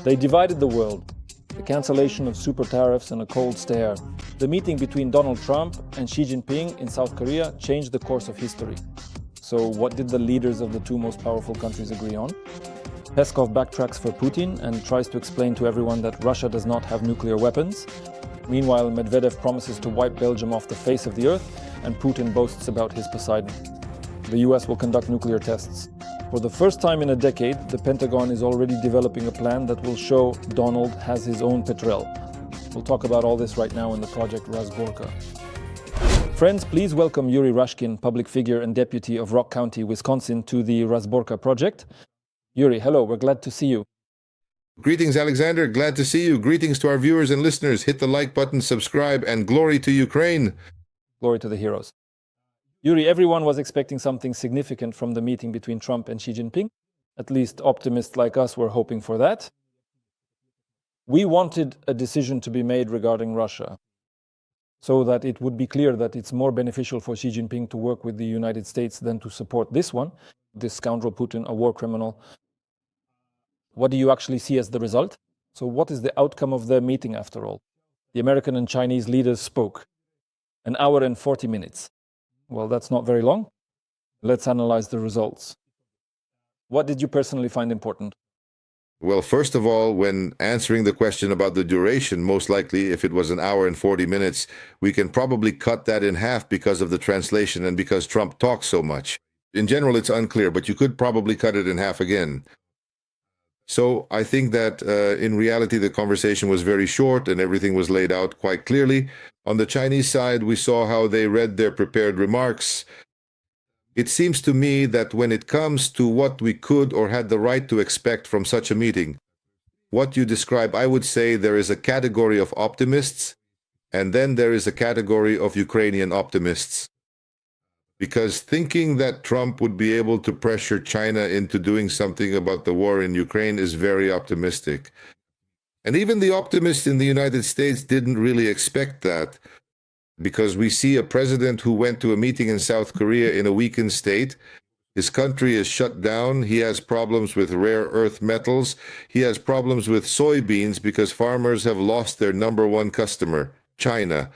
They divided the world. The cancellation of super tariffs and a cold stare. The meeting between Donald Trump and Xi Jinping in South Korea changed the course of history. So what did the leaders of the two most powerful countries agree on? Peskov backtracks for Putin and tries to explain to everyone that Russia does not have nuclear weapons. Meanwhile, Medvedev promises to wipe Belgium off the face of the earth, and Putin boasts about his Poseidon. The US will conduct nuclear tests. For the first time in a decade, the Pentagon is already developing a plan that will show Donald has his own petrel. We'll talk about all this right now in the project Razborka. Friends, please welcome Yuri Rashkin, public figure and deputy of Rock County, Wisconsin, to the Razborka project. Yuri, hello, we're glad to see you. Greetings, Alexander. Glad to see you. Greetings to our viewers and listeners. Hit the like button, subscribe, and glory to Ukraine. Glory to the heroes. Yuri, everyone was expecting something significant from the meeting between Trump and Xi Jinping. At least optimists like us were hoping for that. We wanted a decision to be made regarding Russia, so that it would be clear that it's more beneficial for Xi Jinping to work with the United States than to support this one, this scoundrel Putin, a war criminal. What do you actually see as the result? So what is the outcome of the meeting after all? The American and Chinese leaders spoke. 1 hour and 40 minutes. Well, that's not very long. Let's analyze the results. What did you personally find important? Well, first of all, when answering the question about the duration, most likely if it was 1 hour and 40 minutes, we can probably cut that in half because of the translation and because Trump talks so much. In general, it's unclear, but you could probably cut it in half again. So I think that in reality, the conversation was very short and everything was laid out quite clearly. On the Chinese side, we saw how they read their prepared remarks. It seems to me that when it comes to what we could or had the right to expect from such a meeting, what you describe, I would say there is a category of optimists, and then there is a category of Ukrainian optimists. Because thinking that Trump would be able to pressure China into doing something about the war in Ukraine is very optimistic. And even the optimists in the United States didn't really expect that, because we see a president who went to a meeting in South Korea in a weakened state. His country is shut down. He has problems with rare earth metals. He has problems with soybeans because farmers have lost their #1 customer, China.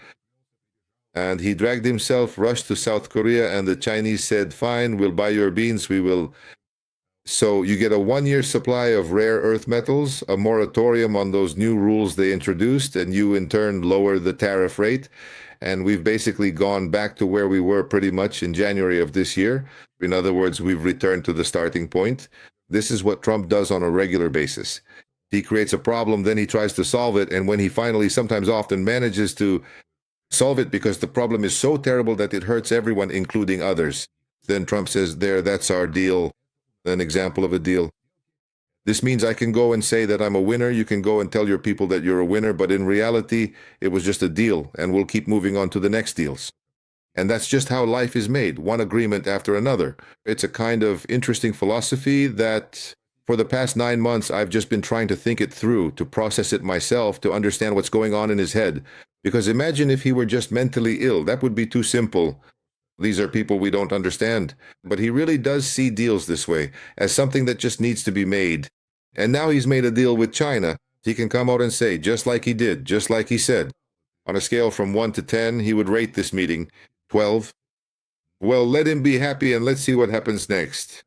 And he dragged himself, rushed to South Korea, and the Chinese said, fine, we'll buy your beans, we will. So you get a 1-year supply of rare earth metals, a moratorium on those new rules they introduced, and you in turn lower the tariff rate. And we've basically gone back to where we were pretty much in January of this year. In other words, we've returned to the starting point. This is what Trump does on a regular basis. He creates a problem, then he tries to solve it, and when he finally, sometimes often, manages to solve it because the problem is so terrible that it hurts everyone, including others, then Trump says, there, that's our deal, an example of a deal. This means I can go and say that I'm a winner. You can go and tell your people that you're a winner, but in reality, it was just a deal, and we'll keep moving on to the next deals. And that's just how life is made, one agreement after another. It's a kind of interesting philosophy that for the past 9 months, I've just been trying to think it through, to process it myself, to understand what's going on in his head. Because imagine if he were just mentally ill. That would be too simple. These are people we don't understand. But he really does see deals this way, as something that just needs to be made. And now he's made a deal with China. He can come out and say, just like he did, just like he said. On a scale from 1 to 10, he would rate this meeting 12. Well, let him be happy and let's see what happens next.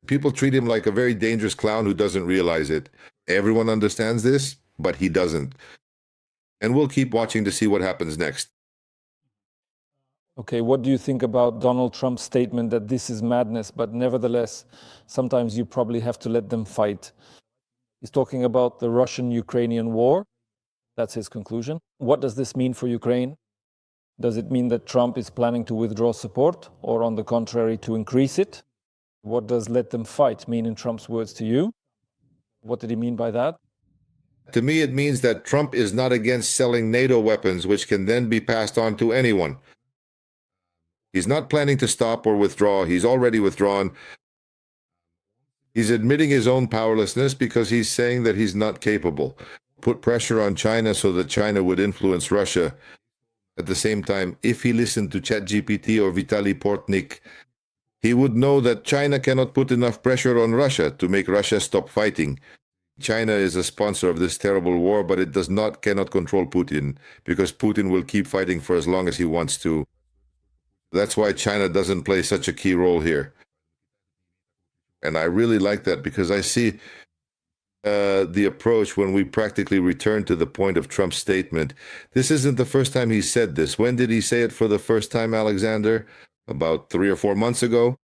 People treat him like a very dangerous clown who doesn't realize it. Everyone understands this, but he doesn't. And we'll keep watching to see what happens next. Okay, what do you think about Donald Trump's statement that this is madness, but nevertheless, sometimes you probably have to let them fight? He's talking about the Russian-Ukrainian war. That's his conclusion. What does this mean for Ukraine? Does it mean that Trump is planning to withdraw support, or on the contrary, to increase it? What does let them fight mean in Trump's words to you? What did he mean by that? To me, it means that Trump is not against selling NATO weapons, which can then be passed on to anyone. He's not planning to stop or withdraw. He's already withdrawn. He's admitting his own powerlessness because he's saying that he's not capable. Put pressure on China so that China would influence Russia. At the same time, if he listened to ChatGPT or Vitaly Portnik, he would know that China cannot put enough pressure on Russia to make Russia stop fighting. China is a sponsor of this terrible war, but it cannot control Putin because Putin will keep fighting for as long as he wants to. That's why China doesn't play such a key role here. And I really like that because I see the approach when we practically return to the point of Trump's statement. This isn't the first time he said this. When did he say it for the first time, Alexander? About 3 or 4 months ago?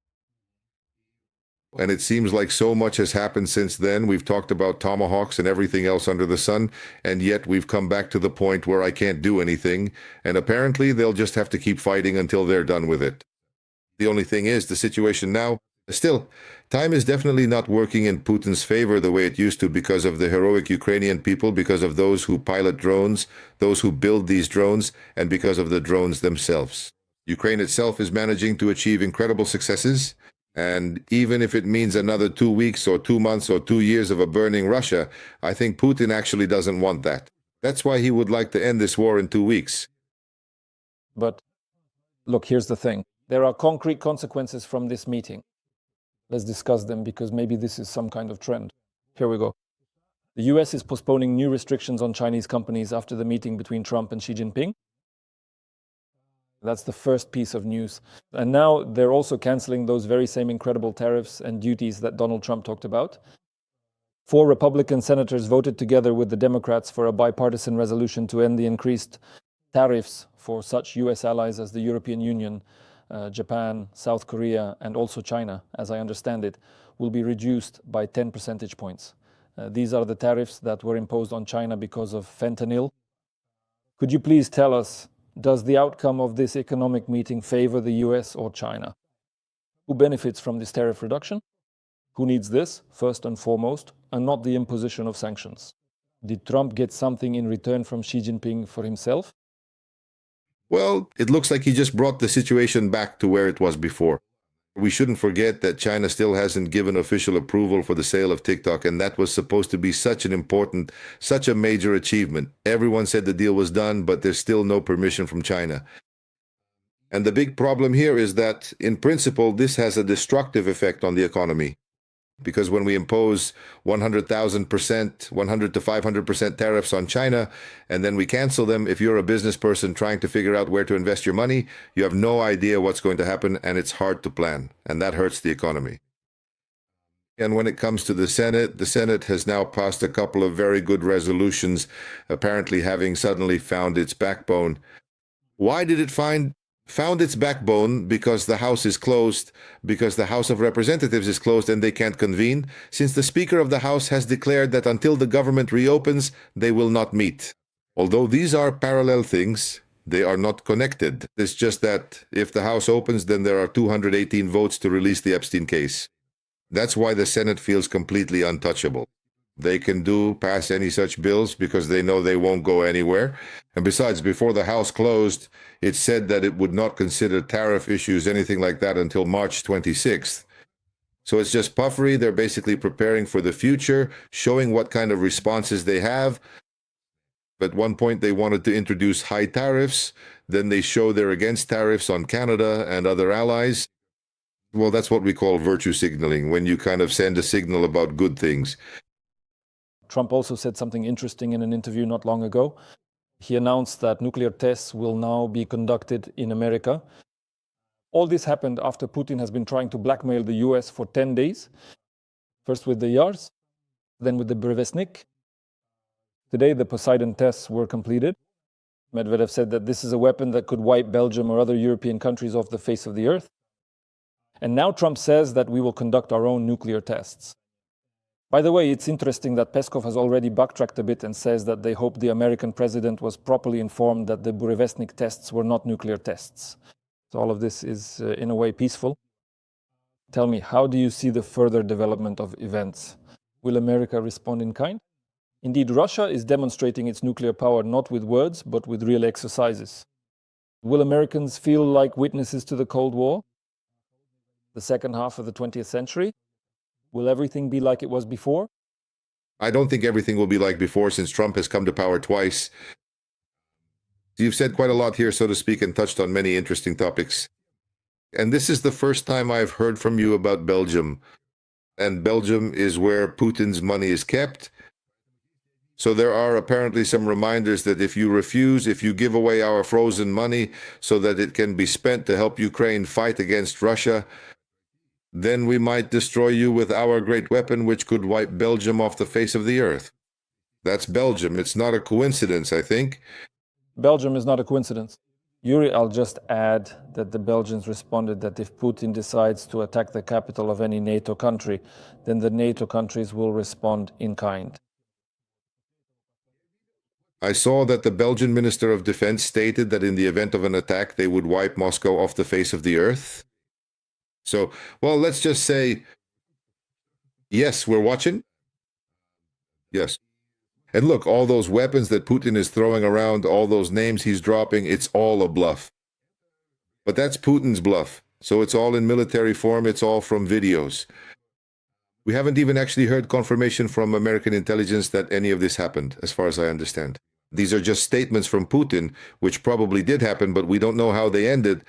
And it seems like so much has happened since then. We've talked about tomahawks and everything else under the sun, and yet we've come back to the point where I can't do anything, and apparently they'll just have to keep fighting until they're done with it. The only thing is, the situation now, still, time is definitely not working in Putin's favor the way it used to because of the heroic Ukrainian people, because of those who pilot drones, those who build these drones, and because of the drones themselves. Ukraine itself is managing to achieve incredible successes. And even if it means another 2 weeks or 2 months or 2 years of a burning Russia, I think Putin actually doesn't want that. That's why he would like to end this war in 2 weeks. But look, here's the thing. There are concrete consequences from this meeting. Let's discuss them because maybe this is some kind of trend. Here we go. The US is postponing new restrictions on Chinese companies after the meeting between Trump and Xi Jinping. That's the first piece of news. And now they're also canceling those very same incredible tariffs and duties that Donald Trump talked about. 4 Republican senators voted together with the Democrats for a bipartisan resolution to end the increased tariffs for such US allies as the European Union, Japan, South Korea, and also China, as I understand it, will be reduced by 10 percentage points. These are the tariffs that were imposed on China because of fentanyl. Could you please tell us, does the outcome of this economic meeting favor the US or China? Who benefits from this tariff reduction? Who needs this, first and foremost, and not the imposition of sanctions? Did Trump get something in return from Xi Jinping for himself? Well, it looks like he just brought the situation back to where it was before. We shouldn't forget that China still hasn't given official approval for the sale of TikTok, and that was supposed to be such a major achievement. Everyone said the deal was done, but there's still no permission from China. And the big problem here is that, in principle, this has a destructive effect on the economy. Because when we impose 100,000%, 100 to 500% tariffs on China, and then we cancel them, if you're a business person trying to figure out where to invest your money, you have no idea what's going to happen, and it's hard to plan, and that hurts the economy. And when it comes to the Senate has now passed a couple of very good resolutions, apparently having suddenly found its backbone. Why did it found its backbone? Because the House is closed, because the House of Representatives is closed and they can't convene, since the Speaker of the House has declared that until the government reopens, they will not meet. Although these are parallel things, they are not connected. It's just that if the House opens, then there are 218 votes to release the Epstein case. That's why the Senate feels completely untouchable. They can pass any such bills because they know they won't go anywhere. And besides, before the House closed, it said that it would not consider tariff issues, anything like that, until March 26th. So it's just puffery. They're basically preparing for the future, showing what kind of responses they have. At one point, they wanted to introduce high tariffs. Then they show they're against tariffs on Canada and other allies. Well, that's what we call virtue signaling, when you kind of send a signal about good things. Trump also said something interesting in an interview not long ago. He announced that nuclear tests will now be conducted in America. All this happened after Putin has been trying to blackmail the US for 10 days. First with the Yars, then with the Burevestnik. Today, the Poseidon tests were completed. Medvedev said that this is a weapon that could wipe Belgium or other European countries off the face of the earth. And now Trump says that we will conduct our own nuclear tests. By the way, it's interesting that Peskov has already backtracked a bit and says that they hope the American president was properly informed that the Burevestnik tests were not nuclear tests. So all of this is, in a way, peaceful. Tell me, how do you see the further development of events? Will America respond in kind? Indeed, Russia is demonstrating its nuclear power not with words, but with real exercises. Will Americans feel like witnesses to the Cold War? The second half of the 20th century? Will everything be like it was before? I don't think everything will be like before, since Trump has come to power twice. You've said quite a lot here, so to speak, and touched on many interesting topics. And this is the first time I've heard from you about Belgium. And Belgium is where Putin's money is kept. So there are apparently some reminders that if you refuse, if you give away our frozen money so that it can be spent to help Ukraine fight against Russia, then we might destroy you with our great weapon, which could wipe Belgium off the face of the earth. That's Belgium. It's not a coincidence, I think. Belgium is not a coincidence. Yuri, I'll just add that the Belgians responded that if Putin decides to attack the capital of any NATO country, then the NATO countries will respond in kind. I saw that the Belgian Minister of Defense stated that in the event of an attack, they would wipe Moscow off the face of the earth. So, well, let's just say, yes, we're watching. Yes. And look, all those weapons that Putin is throwing around, all those names he's dropping, it's all a bluff. But that's Putin's bluff. So it's all in military form, it's all from videos. We haven't even actually heard confirmation from American intelligence that any of this happened, as far as I understand. These are just statements from Putin, which probably did happen, but we don't know how they ended.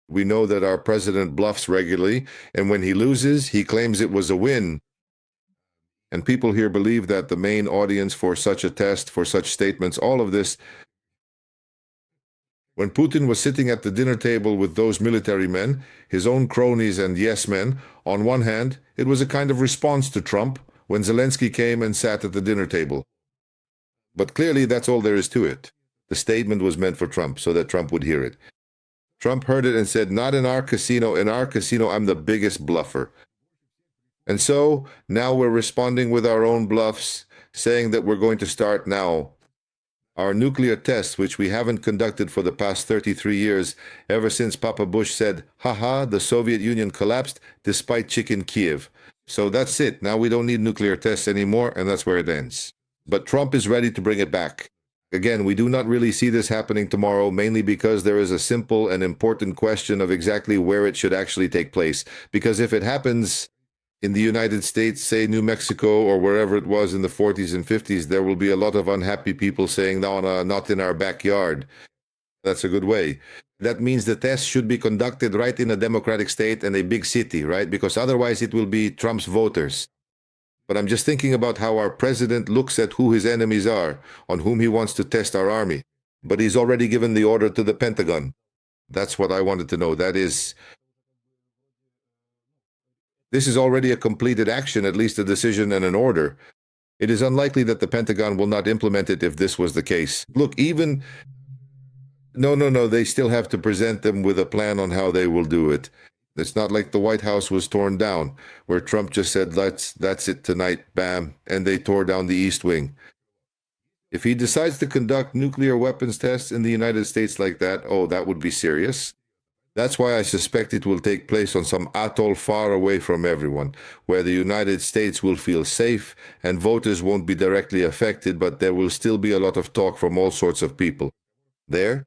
We know that our president bluffs regularly, and when he loses, he claims it was a win. And people here believe that the main audience for such a test, for such statements, all of this, when Putin was sitting at the dinner table with those military men, his own cronies and yes men, on one hand, it was a kind of response to Trump when Zelensky came and sat at the dinner table. But clearly, that's all there is to it. The statement was meant for Trump, so that Trump would hear it. Trump heard it and said, not in our casino. In our casino, I'm the biggest bluffer. And so now we're responding with our own bluffs, saying that we're going to start now our nuclear tests, which we haven't conducted for the past 33 years, ever since Papa Bush said, haha, the Soviet Union collapsed despite chicken Kiev. So that's it. Now we don't need nuclear tests anymore, and that's where it ends. But Trump is ready to bring it back. Again, we do not really see this happening tomorrow, mainly because there is a simple and important question of exactly where it should actually take place. Because if it happens in the United States, say New Mexico or wherever it was in the 40s and 50s, there will be a lot of unhappy people saying, no, not in our backyard. That's a good way. That means the test should be conducted right in a democratic state and a big city, right? Because otherwise it will be Trump's voters. But I'm just thinking about how our president looks at who his enemies are, on whom he wants to test our army. But he's already given the order to the Pentagon. That's what I wanted to know. This is already a completed action, at least a decision and an order. It is unlikely that the Pentagon will not implement it if this was the case. Look, even... No, they still have to present them with a plan on how they will do it. It's not like the White House was torn down, where Trump just said, that's it tonight, bam, and they tore down the East Wing. If he decides to conduct nuclear weapons tests in the United States like that, oh, that would be serious. That's why I suspect it will take place on some atoll far away from everyone, where the United States will feel safe and voters won't be directly affected, but there will still be a lot of talk from all sorts of people. There,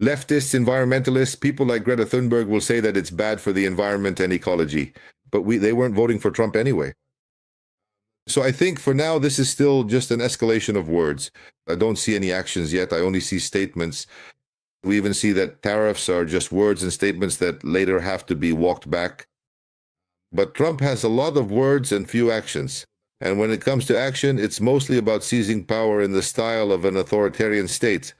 leftists, environmentalists, people like Greta Thunberg will say that it's bad for the environment and ecology, but they weren't voting for Trump anyway. So I think for now, this is still just an escalation of words. I don't see any actions yet. I only see statements. We even see that tariffs are just words and statements that later have to be walked back. But Trump has a lot of words and few actions. And when it comes to action, it's mostly about seizing power in the style of an authoritarian state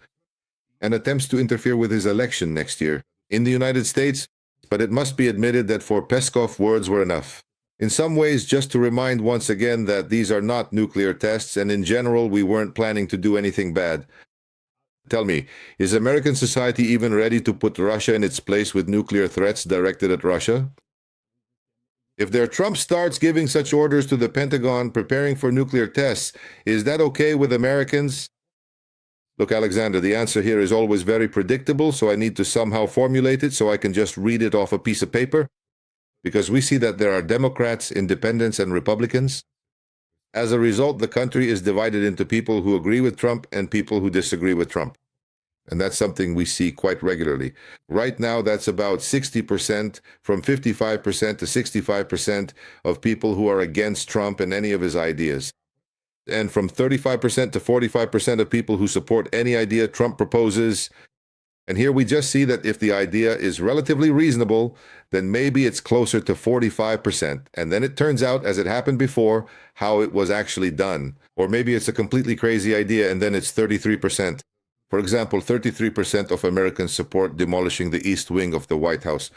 and attempts to interfere with his election next year in the United States. But it must be admitted that for Peskov, words were enough. In some ways, just to remind once again that these are not nuclear tests, and in general, we weren't planning to do anything bad. Tell me, is American society even ready to put Russia in its place with nuclear threats directed at Russia? If their Trump starts giving such orders to the Pentagon, preparing for nuclear tests, is that okay with Americans? Look, Alexander, the answer here is always very predictable, so I need to somehow formulate it so I can just read it off a piece of paper. Because we see that there are Democrats, independents, and Republicans. As a result, the country is divided into people who agree with Trump and people who disagree with Trump. And that's something we see quite regularly. Right now, that's about 60%, from 55% to 65% of people who are against Trump and any of his ideas. And from 35% to 45% of people who support any idea Trump proposes. And here we just see that if the idea is relatively reasonable, then maybe it's closer to 45%. And then it turns out, as it happened before, how it was actually done. Or maybe it's a completely crazy idea and then it's 33%. For example, 33% of Americans support demolishing the East Wing of the White House.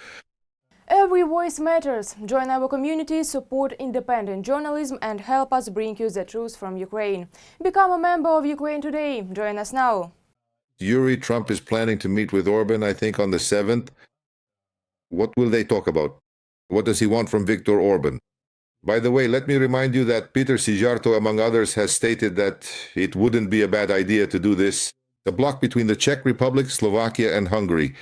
Every voice matters. Join our community, support independent journalism and help us bring you the truth from Ukraine. Become a member of Ukraine today. Join us now. Yuri, Trump is planning to meet with Orban, I think, on the 7th. What will they talk about? What does he want from Viktor Orban? By the way, let me remind you that Peter Sijarto, among others, has stated that it wouldn't be a bad idea to do this. The bloc between the Czech Republic, Slovakia, and Hungary.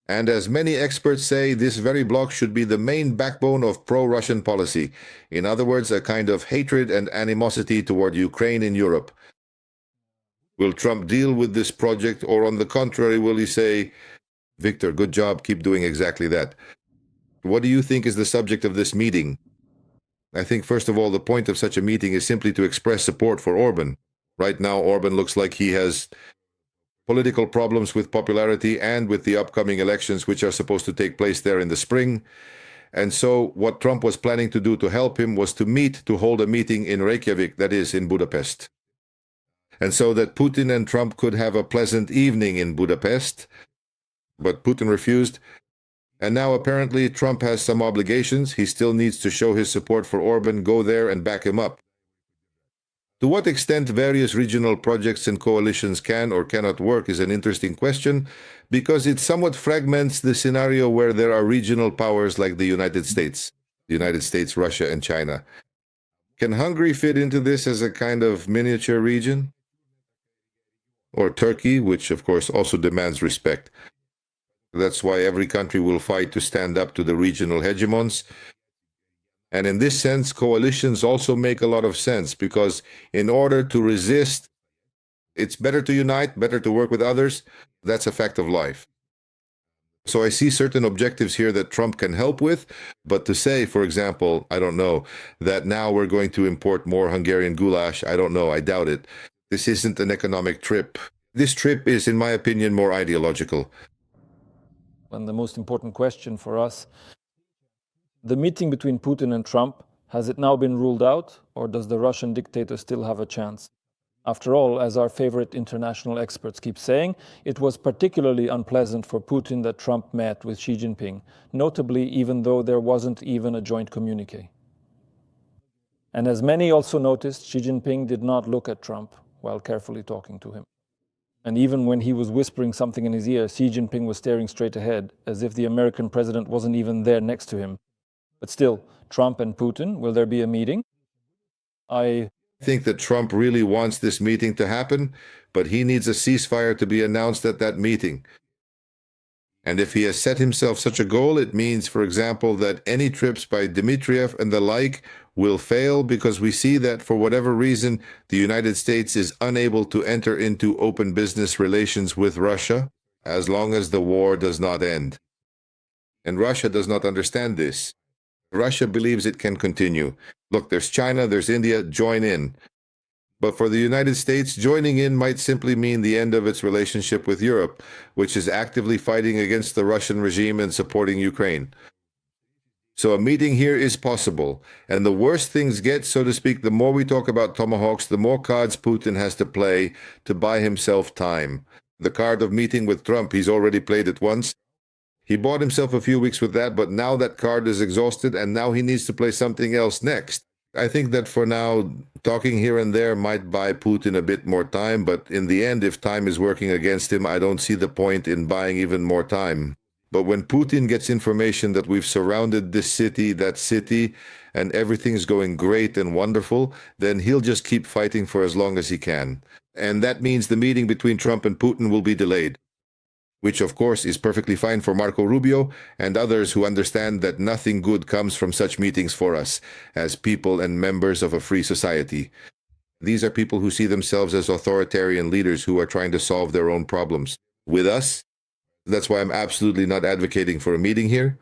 And as many experts say, this very bloc should be the main backbone of pro-Russian policy. In other words, a kind of hatred and animosity toward Ukraine in Europe. Will Trump deal with this project, or on the contrary, will he say, Victor, good job, keep doing exactly that? What do you think is the subject of this meeting? I think, first of all, the point of such a meeting is simply to express support for Orban. Right now, Orban looks like he has political problems with popularity and with the upcoming elections, which are supposed to take place there in the spring. And so what Trump was planning to do to help him was to hold a meeting in Reykjavik, that is, in Budapest. And so that Putin and Trump could have a pleasant evening in Budapest, but Putin refused. And now apparently Trump has some obligations. He still needs to show his support for Orban, go there and back him up. To what extent various regional projects and coalitions can or cannot work is an interesting question, because it somewhat fragments the scenario where there are regional powers like the United States, Russia, and China. Can Hungary fit into this as a kind of miniature region? Or Turkey, which of course also demands respect. That's why every country will fight to stand up to the regional hegemons. And in this sense, coalitions also make a lot of sense, because in order to resist, it's better to unite, better to work with others. That's a fact of life. So I see certain objectives here that Trump can help with, but to say, for example, I don't know, that now we're going to import more Hungarian goulash, I don't know, I doubt it. This isn't an economic trip. This trip is, in my opinion, more ideological. And the most important question for us, the meeting between Putin and Trump, has it now been ruled out, or does the Russian dictator still have a chance? After all, as our favorite international experts keep saying, it was particularly unpleasant for Putin that Trump met with Xi Jinping, notably even though there wasn't even a joint communique. And as many also noticed, Xi Jinping did not look at Trump while carefully talking to him. And even when he was whispering something in his ear, Xi Jinping was staring straight ahead, as if the American president wasn't even there next to him. But still, Trump and Putin, will there be a meeting? I think that Trump really wants this meeting to happen, but he needs a ceasefire to be announced at that meeting. And if he has set himself such a goal, it means, for example, that any trips by Dmitriev and the like will fail, because we see that for whatever reason, the United States is unable to enter into open business relations with Russia as long as the war does not end. And Russia does not understand this. Russia believes it can continue. Look, there's China, there's India, join in. But for the United States, joining in might simply mean the end of its relationship with Europe, which is actively fighting against the Russian regime and supporting Ukraine. So a meeting here is possible. And the worse things get, so to speak, the more we talk about tomahawks, the more cards Putin has to play to buy himself time. The card of meeting with Trump, he's already played it once. He bought himself a few weeks with that, but now that card is exhausted, and now he needs to play something else next. I think that for now, talking here and there might buy Putin a bit more time, but in the end, if time is working against him, I don't see the point in buying even more time. But when Putin gets information that we've surrounded this city, that city, and everything's going great and wonderful, then he'll just keep fighting for as long as he can. And that means the meeting between Trump and Putin will be delayed, which of course is perfectly fine for Marco Rubio and others who understand that nothing good comes from such meetings for us as people and members of a free society. These are people who see themselves as authoritarian leaders who are trying to solve their own problems. With us, that's why I'm absolutely not advocating for a meeting here.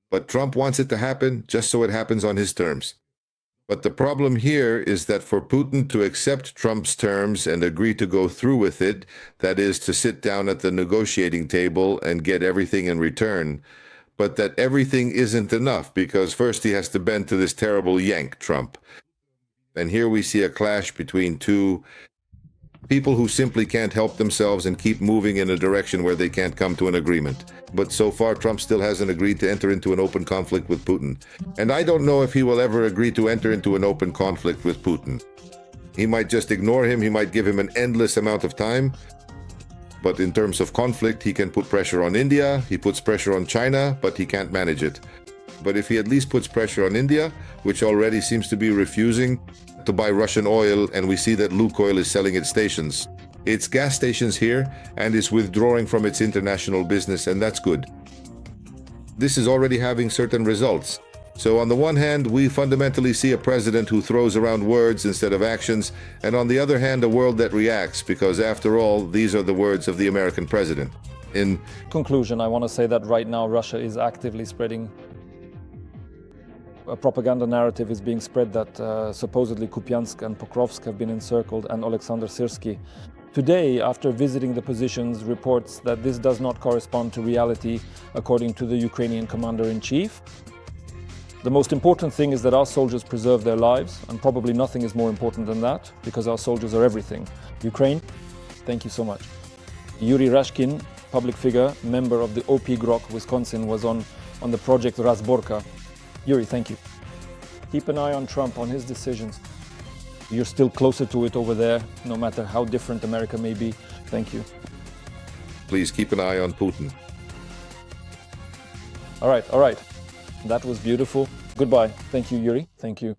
But Trump wants it to happen just so it happens on his terms. But the problem here is that for Putin to accept Trump's terms and agree to go through with it, that is, to sit down at the negotiating table and get everything in return, but that everything isn't enough, because first he has to bend to this terrible yank, Trump. And here we see a clash between two people who simply can't help themselves and keep moving in a direction where they can't come to an agreement. But so far, Trump still hasn't agreed to enter into an open conflict with Putin. And I don't know if he will ever agree to enter into an open conflict with Putin. He might just ignore him, he might give him an endless amount of time. But in terms of conflict, he can put pressure on India, he puts pressure on China, but he can't manage it. But if he at least puts pressure on India, which already seems to be refusing to buy Russian oil, and we see that Lukoil is selling its gas stations here, and is withdrawing from its international business, and that's good. This is already having certain results. So on the one hand, we fundamentally see a president who throws around words instead of actions, and on the other hand, a world that reacts, because after all, these are the words of the American president. In conclusion, I want to say that right now Russia is actively spreading a propaganda narrative is being spread that supposedly Kupiansk and Pokrovsk have been encircled, and Alexander Syrsky. Today, after visiting the positions, reports that this does not correspond to reality, according to the Ukrainian commander-in-chief. The most important thing is that our soldiers preserve their lives, and probably nothing is more important than that, because our soldiers are everything. Ukraine, thank you so much. Yuri Rashkin, public figure, member of the OP Grok, Wisconsin, was on the project Razborka. Yuri, thank you. Keep an eye on Trump, on his decisions. You're still closer to it over there, no matter how different America may be. Thank you. Please keep an eye on Putin. All right. That was beautiful. Goodbye. Thank you, Yuri. Thank you.